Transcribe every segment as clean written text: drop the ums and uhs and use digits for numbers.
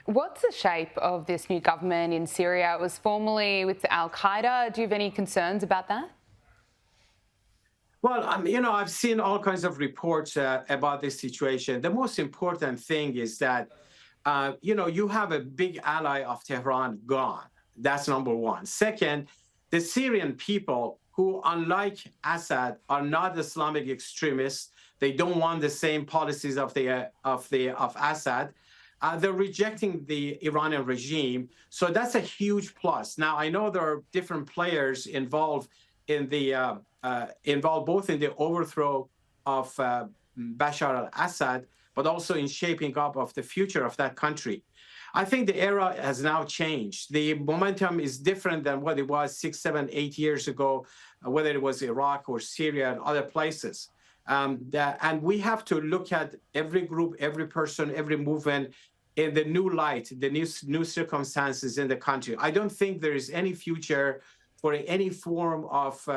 What's the shape of this new government in Syria? It was formerly with al-Qaeda. Do you have any concerns about that? Well, I've seen all kinds of reports about this situation. The most important thing is that, you have a big ally of Tehran gone. That's number one. Second, the Syrian people, who, unlike Assad, are not Islamic extremists. They don't want the same policies of Assad. They're rejecting the Iranian regime, so that's a huge plus. Now, I know there are different players involved both in the overthrow of Bashar al-Assad, but also in shaping up of the future of that country. I think the era has now changed. The momentum is different than what it was 6, 7, 8 years ago, whether it was Iraq or Syria and other places. And we have to look at every group, every person, every movement in the new light, the new circumstances in the country. I don't think there is any future for any form of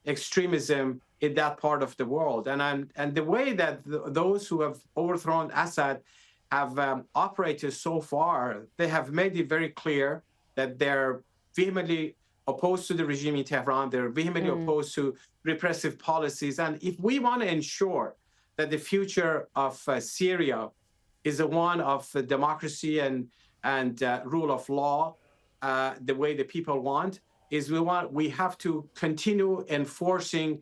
extremism in that part of the world. And the way that those who have overthrown Assad have operated so far, they have made it very clear that they're vehemently opposed to the regime in Tehran. They're vehemently opposed to repressive policies. And if we want to ensure that the future of Syria is the one of democracy and rule of law, the way the people want, we have to continue enforcing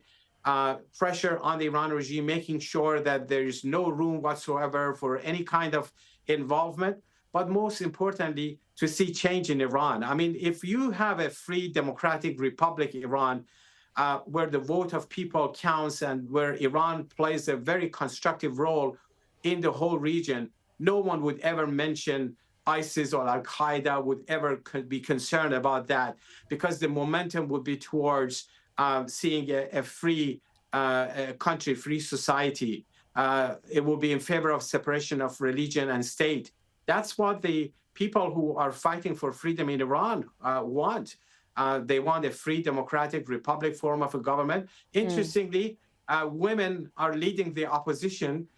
pressure on the Iran regime, making sure that there is no room whatsoever for any kind of involvement, but most importantly, to see change in Iran. I mean, if you have a free democratic republic, Iran, where the vote of people counts and where Iran plays a very constructive role in the whole region, no one would ever mention ISIS or al-Qaeda would ever be concerned about that, because the momentum would be towards seeing a free country, free society. It will be in favor of separation of religion and state. That's what the people who are fighting for freedom in Iran want. They want a free democratic republic form of a government. Interestingly, women are leading the opposition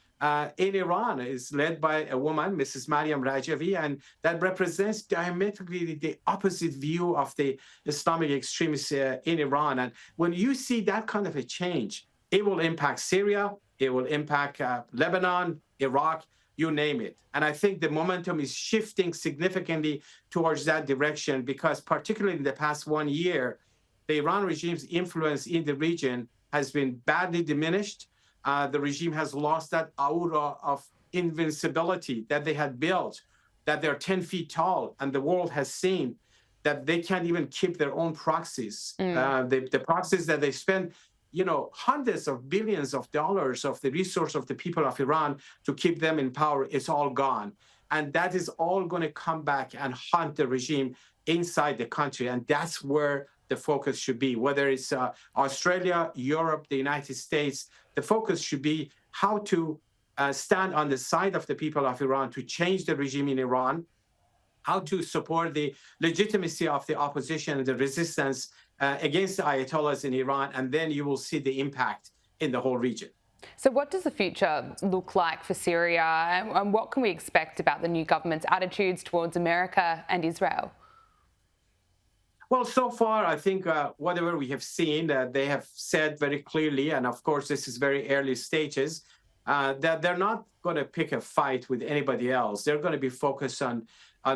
in Iran. Is led by a woman, Mrs. Mariam Rajavi, and that represents diametrically the opposite view of the Islamic extremists in Iran. And when you see that kind of a change, it will impact Syria, it will impact Lebanon, Iraq, you name it. And I think the momentum is shifting significantly towards that direction, because particularly in the past 1 year, the Iran regime's influence in the region has been badly diminished. The regime has lost that aura of invincibility that they had built, that they're 10 feet tall, and the world has seen that they can't even keep their own proxies. The proxies that they spend, hundreds of billions of dollars of the resource of the people of Iran to keep them in power, it's all gone. And that is all going to come back and haunt the regime inside the country. And that's where the focus should be, whether it's Australia, Europe, the United States. The focus should be how to stand on the side of the people of Iran to change the regime in Iran, how to support the legitimacy of the opposition and the resistance against the Ayatollahs in Iran, and then you will see the impact in the whole region. So what does the future look like for Syria, and what can we expect about the new government's attitudes towards America and Israel? Well, so far, I think whatever we have seen, they have said very clearly, and of course, this is very early stages, that they're not going to pick a fight with anybody else. They're going to be focused on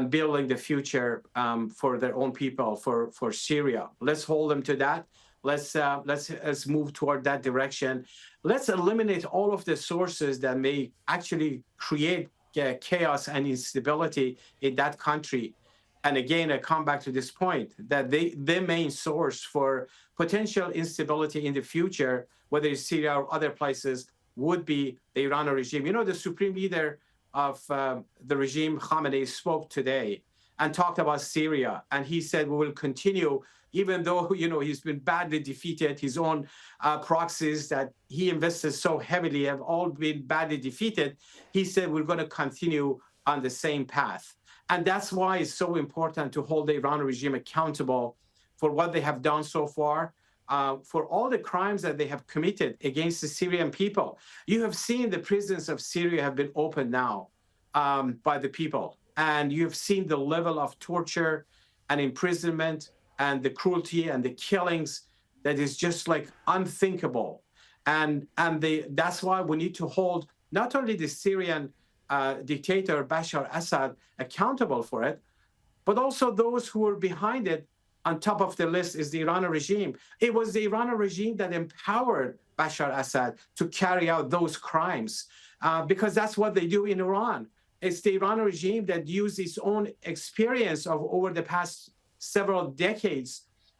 building the future for their own people, for Syria. Let's hold them to that. Let's move toward that direction. Let's eliminate all of the sources that may actually create chaos and instability in that country. And again, I come back to this point that the main source for potential instability in the future, whether it's Syria or other places, would be the Iranian regime. The supreme leader of the regime, Khamenei, spoke today and talked about Syria. And he said, we will continue, even though, he's been badly defeated. His own proxies that he invested so heavily have all been badly defeated. He said, we're going to continue on the same path. And that's why it's so important to hold the Iran regime accountable for what they have done so far, for all the crimes that they have committed against the Syrian people. You have seen the prisons of Syria have been opened now by the people. and you've seen the level of torture and imprisonment and the cruelty and the killings that is just like unthinkable. And that's why we need to hold not only the Syrian dictator Bashar Assad accountable for it, but also those who were behind it. On top of the list is the Iranian regime. It was the Iranian regime that empowered Bashar Assad to carry out those crimes, because that's what they do in Iran. It's the Iranian regime that used its own experience of over the past several decades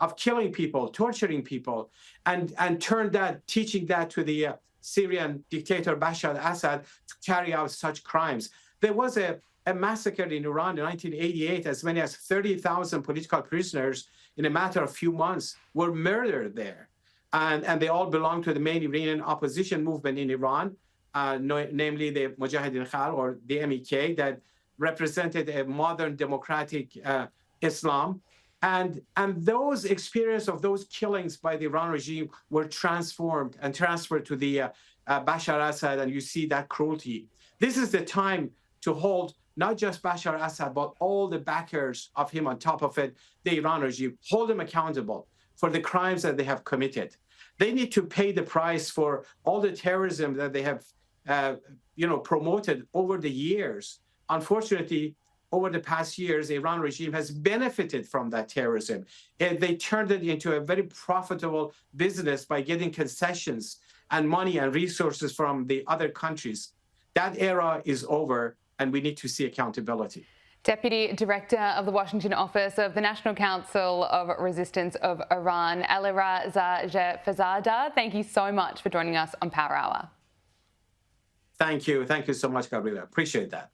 of killing people, torturing people, and turned that, teaching that to the Syrian dictator Bashar al-Assad to carry out such crimes. There was a massacre in Iran in 1988. As many as 30,000 political prisoners in a matter of few months were murdered there. And they all belong to the main Iranian opposition movement in Iran, namely the Mujahideen Khalq, or the MEK, that represented a modern democratic Islam. And those experience of those killings by the Iran regime were transformed and transferred to the Bashar Assad, and you see that cruelty. This is the time to hold not just Bashar Assad, but all the backers of him on top of it, the Iran regime, hold them accountable for the crimes that they have committed. They need to pay the price for all the terrorism that they have, promoted over the years. Unfortunately, over the past years, the Iran regime has benefited from that terrorism. And they turned it into a very profitable business by getting concessions and money and resources from the other countries. That era is over, and we need to see accountability. Deputy Director of the Washington Office of the National Council of Resistance of Iran, Alireza Jafarzadeh, thank you so much for joining us on Power Hour. Thank you. Thank you so much, Gabriella. Appreciate that.